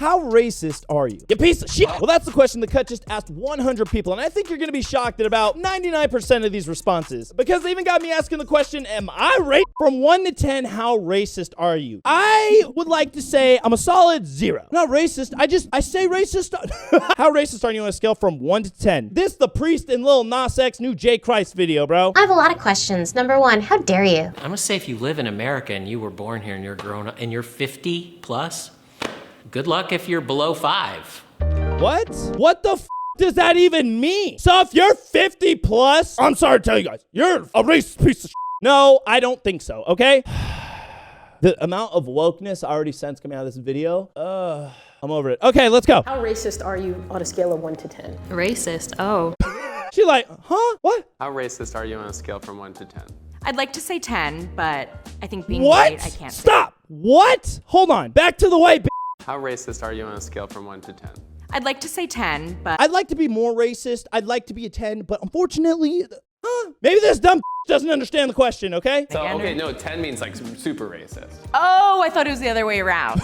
How racist are you? You piece of shit. Well, that's the question the cut just asked 100 people, and I think you're gonna be shocked at about 99% of these responses, because they even got me asking the question, am I racist? From 1 to 10, how racist are you? I would like to say I'm a solid 0. I'm not racist, I say racist. How racist are you on a scale from 1 to 10? This the Priest and Lil Nas X new J. Christ video, bro. I have a lot of questions. Number 1, how dare you? I'm gonna say if you live in America and you were born here and you're grown up and you're 50 plus, good luck if you're below 5. What? What the f does that even mean? So if you're 50 plus, I'm sorry to tell you guys, you're a racist piece of shit. No, I don't think so, okay? The amount of wokeness I already sense coming out of this video, I'm over it. Okay, let's go. How racist are you on a scale of 1 to 10? Racist, oh. She's like, huh? What? How racist are you on a scale from 1 to 10? I'd like to say 10, but I think being What? white, I can't say. Stop. What? Hold on. Back to the white. How racist are you on a scale from 1 to 10? I'd like to say 10, but I'd like to be more racist. I'd like to be a 10, but unfortunately, maybe this dumb doesn't understand the question, okay? So, okay, no, 10 means like super racist. oh, I thought it was the other way around.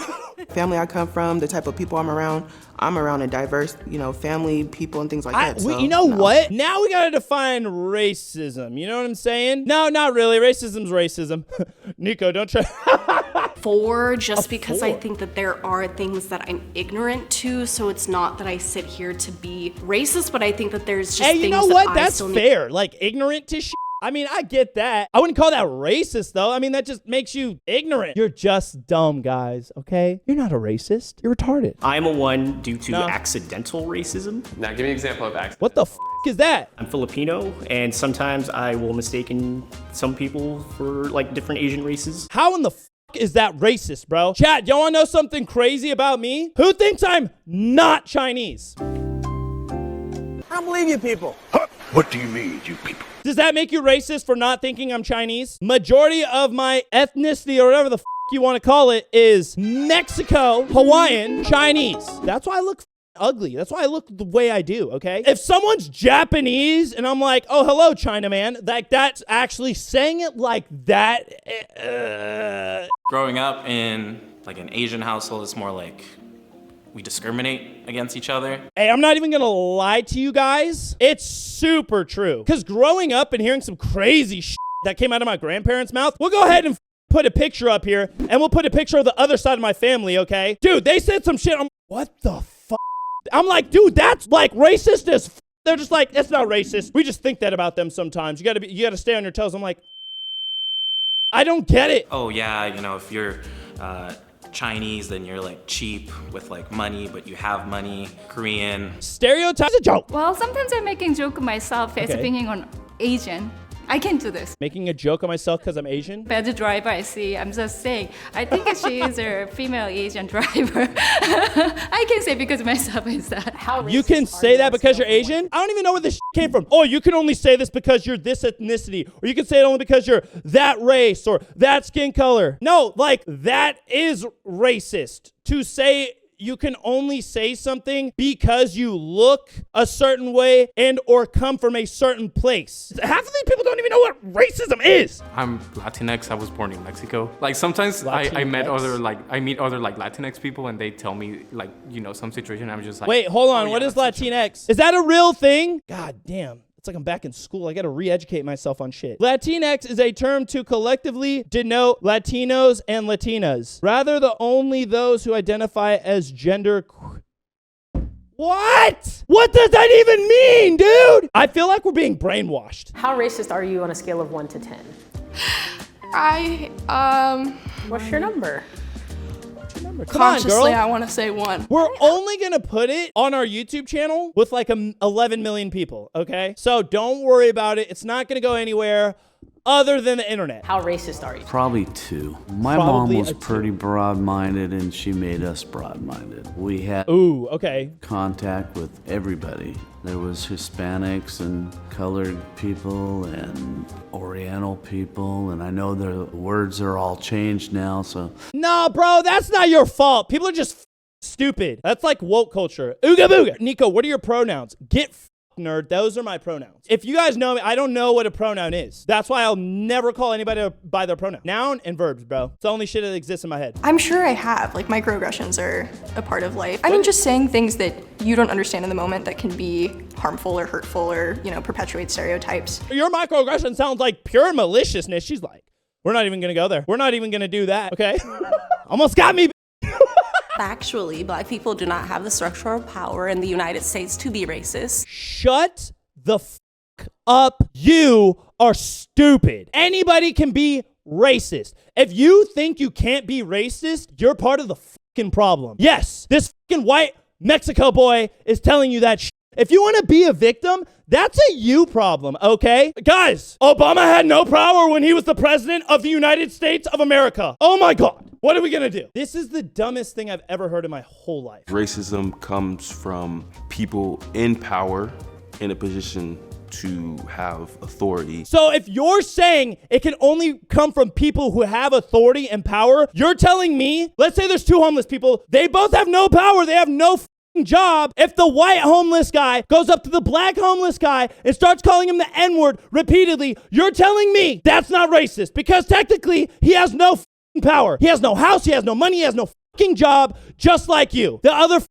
Family I come from, the type of people I'm around a diverse, family, people, and things like that. So, you know what? Now we gotta define racism. You know what I'm saying? No, not really. Racism's racism. Nikko, don't try. 4, just because I 4. think that there are things that I'm ignorant to, so it's not that I sit here to be racist, but I think that there's just Hey, things you know that what? I That's still fair. Like, ignorant to shit. I mean, I get that. I wouldn't call that racist, though. I mean, that just makes you ignorant. You're just dumb, guys, okay? You're not a racist. You're retarded. I'm a 1 due to accidental racism. Now, give me an example of accident. What the f is that? I'm Filipino, and sometimes I will mistaken some people for like different Asian races. How in the f is that racist, bro? Chat, y'all wanna know something crazy about me? Who thinks I'm not Chinese? I don't believe you people. What do you mean, you people? Does that make you racist for not thinking I'm Chinese? Majority of my ethnicity, or whatever the f you want to call it, is Mexico, Hawaiian, Chinese. That's why I look ugly. That's why I look the way I do, okay? If someone's Japanese and I'm like, oh, hello, Chinaman, like that's actually saying it like that. Growing up in like an Asian household, it's more like we discriminate against each other. Hey, I'm not even gonna lie to you guys. It's super true. Because growing up and hearing some crazy shit that came out of my grandparents' mouth, we'll go ahead and put a picture up here, and we'll put a picture of the other side of my family, okay? Dude, they said some shit. What the fuck? I'm like, dude, that's like racist as f. They're just like, it's not racist. We just think that about them sometimes. You gotta stay on your toes. I'm like, I don't get it. Oh yeah, if you're Chinese, then you're like cheap with like money, but you have money. Korean. Stereotypes a joke. Well, sometimes I'm making joke of myself as being on Asian. I can do this. Making a joke of myself because I'm Asian? Bad driver I see, I'm just saying. I think she is a female Asian driver. I can say because myself is that. How You can say that because you're Asian? I don't even know where this came from. Oh, you can only say this because you're this ethnicity. Or you can say it only because you're that race or that skin color. No, like that is racist. To say you can only say something because you look a certain way and or come from a certain place. Half of these people don't even know what racism is. I'm Latinx. I was born in Mexico. Like sometimes I meet other Latinx people and they tell me like, some situation. I'm just like, wait, hold on. What is Latinx? Is that a real thing? God damn. It's like I'm back in school. I got to re-educate myself on shit. Latinx is a term to collectively denote Latinos and Latinas. Rather, only those who identify as gender. What? What does that even mean, dude? I feel like we're being brainwashed. How racist are you on a scale of 1 to 10? What's your number? Consciously, I want to say 1. We're only going to put it on our YouTube channel with like 11 million people, okay? So don't worry about it. It's not going to go anywhere other than the internet. How racist are you? Probably 2. My mom was pretty broad-minded, and she made us broad-minded. We had contact with everybody. There was Hispanics and colored people and Oriental people, and I know the words are all changed now, so. No, bro, that's not your fault. People are just stupid. That's like woke culture. Ooga booga. Nikko, what are your pronouns? Get nerd. Those are my pronouns. If you guys know me, I don't know what a pronoun is. That's why I'll never call anybody by their pronoun. Noun and verbs, bro. It's the only shit that exists in my head. I'm sure I have. Like, microaggressions are a part of life. I mean, just saying things that you don't understand in the moment that can be harmful or hurtful or, perpetuate stereotypes. Your microaggression sounds like pure maliciousness. She's like, we're not even gonna go there. We're not even gonna do that, okay? Almost got me. Factually, Black people do not have the structural power in the United States to be racist. Shut the fuck up. You are stupid. Anybody can be racist. If you think you can't be racist, you're part of the fucking problem. Yes, this fucking white Mexico boy is telling you that shit. If you want to be a victim, that's a you problem, okay? Guys, Obama had no power when he was the president of the United States of America. Oh my God. What are we gonna do? This is the dumbest thing I've ever heard in my whole life. Racism comes from people in power in a position to have authority. So if you're saying it can only come from people who have authority and power, you're telling me, let's say there's two homeless people, they both have no power, they have no job. If the white homeless guy goes up to the black homeless guy and starts calling him the N-word repeatedly, you're telling me that's not racist because technically he has no power. He has no house, he has no money, he has no fucking job, just like you, the other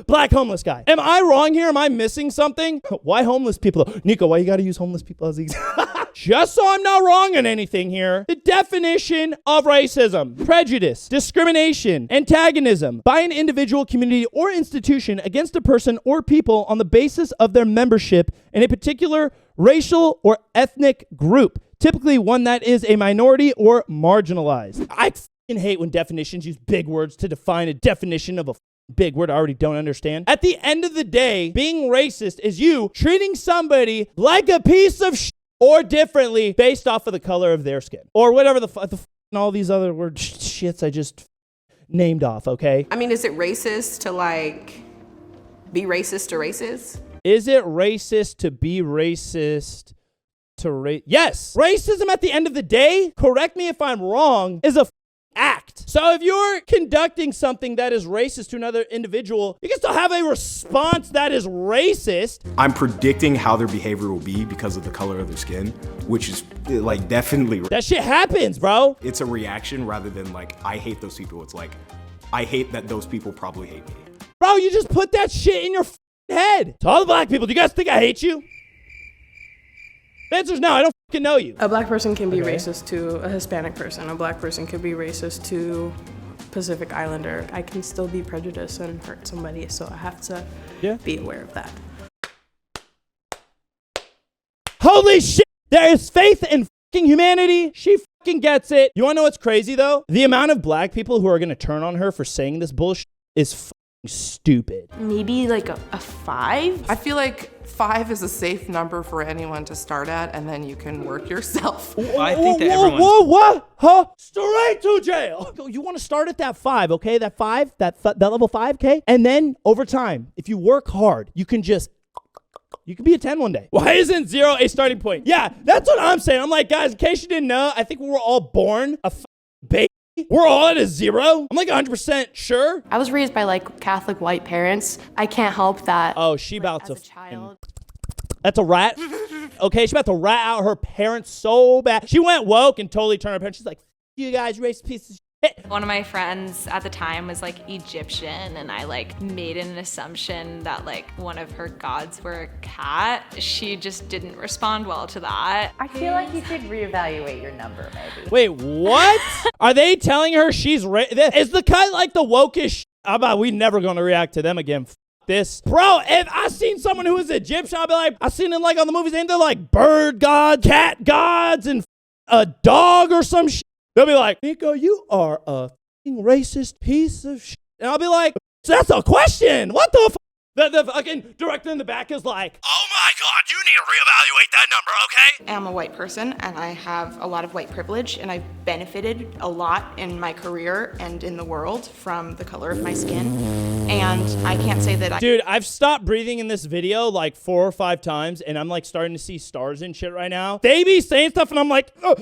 black homeless guy. Am I wrong here? Am I missing something? Why homeless people? Nikko, why you gotta use homeless people as examples? Just so I'm not wrong on anything here, the definition of racism: prejudice, discrimination, antagonism by an individual, community, or institution against a person or people on the basis of their membership in a particular racial or ethnic group, typically one that is a minority or marginalized. I fucking hate when definitions use big words to define a definition of a big word I already don't understand. At the end of the day, being racist is you treating somebody like a piece of shit or differently based off of the color of their skin or whatever and all these other word shits I just named off, okay? I mean, is it racist to be racist to racist? Is it racist to be racist to Yes! Racism at the end of the day, correct me if I'm wrong, is a act. So if you're conducting something that is racist to another individual, you can still have a response that is racist. I'm predicting how their behavior will be because of the color of their skin, which is definitely. That shit happens, bro. It's a reaction rather than I hate those people. It's I hate that those people probably hate me. Bro, you just put that shit in your head. To all the black people, do you guys think I hate you? The answer's no, I don't fucking know you. A black person can be racist to a Hispanic person. A black person could be racist to Pacific Islander. I can still be prejudiced and hurt somebody, so I have to be aware of that. Holy shit! There is faith in fucking humanity. She fucking gets it. You wanna know what's crazy though? The amount of black people who are gonna turn on her for saying this bullshit is fucking stupid. Maybe a 5? I feel like 5 is a safe number for anyone to start at, and then you can work yourself. Well, I think that everyone. What? Huh? Straight to jail. You want to start at that 5, okay? That 5, that level 5, okay? And then over time, if you work hard, you can be a 10 one day. Why isn't 0 a starting point? Yeah, that's what I'm saying. I'm like, guys, in case you didn't know, I think we were all born a baby. We're all at a 0. I'm 100% sure. I was raised by Catholic white parents. I can't help that. Oh, she about to. Child. That's a rat. Okay, she about to rat out her parents so bad. She went woke and totally turned her parents. She's like, you guys racist pieces of shit. One of my friends at the time was Egyptian, and I made an assumption that one of her gods were a cat. She just didn't respond well to that. I feel like you should reevaluate your number, maybe. Wait, what? Are they telling her she's is the cut the wokest? How about we never gonna react to them again? This, bro. If I seen someone who was Egyptian, I'd be like, I seen them on the movies, ain't they bird gods, cat gods, and a dog or some shit? They'll be like, Nikko, you are a racist piece of shit. And I'll be like, that's a question. What the fuck? The fucking director in the back is like, oh my God, you need to reevaluate that number, okay? I'm a white person and I have a lot of white privilege, and I've benefited a lot in my career and in the world from the color of my skin. And I can't say that Dude, I've stopped breathing in this video 4 or 5 times, and I'm starting to see stars and shit right now. They be saying stuff and I'm like, oh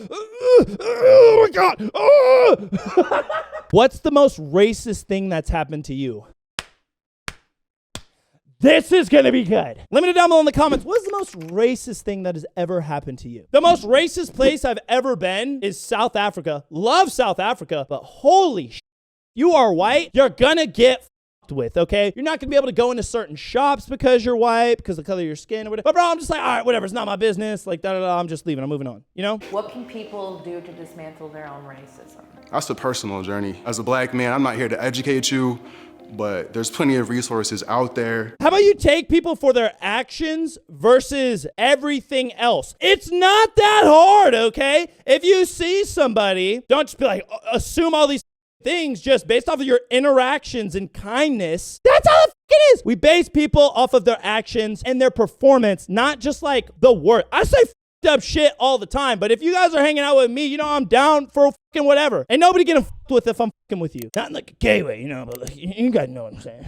my God. Oh. What's the most racist thing that's happened to you? This is gonna be good. Let me know down below in the comments, what is the most racist thing that has ever happened to you? The most racist place I've ever been is South Africa. Love South Africa, but holy shit, you are white, you're gonna get f***ed with, okay? You're not gonna be able to go into certain shops because you're white, because of the color of your skin or whatever. But bro, I'm just like, all right, whatever, it's not my business. Like, da-da-da, I'm just leaving, I'm moving on, you know? What can people do to dismantle their own racism? That's a personal journey. As a black man, I'm not here to educate you, but there's plenty of resources out there. How about you take people for their actions versus everything else? It's not that hard, okay? If you see somebody, don't just be like, assume all these things just based off of your interactions and kindness. That's how it is. We base people off of their actions and their performance, not just like the word. I say up shit all the time, but if you guys are hanging out with me, you know I'm down for fucking whatever. Ain't nobody getting fucked with if I'm fucking with you. Not in like a gay way, you know, but like, you guys know what I'm saying.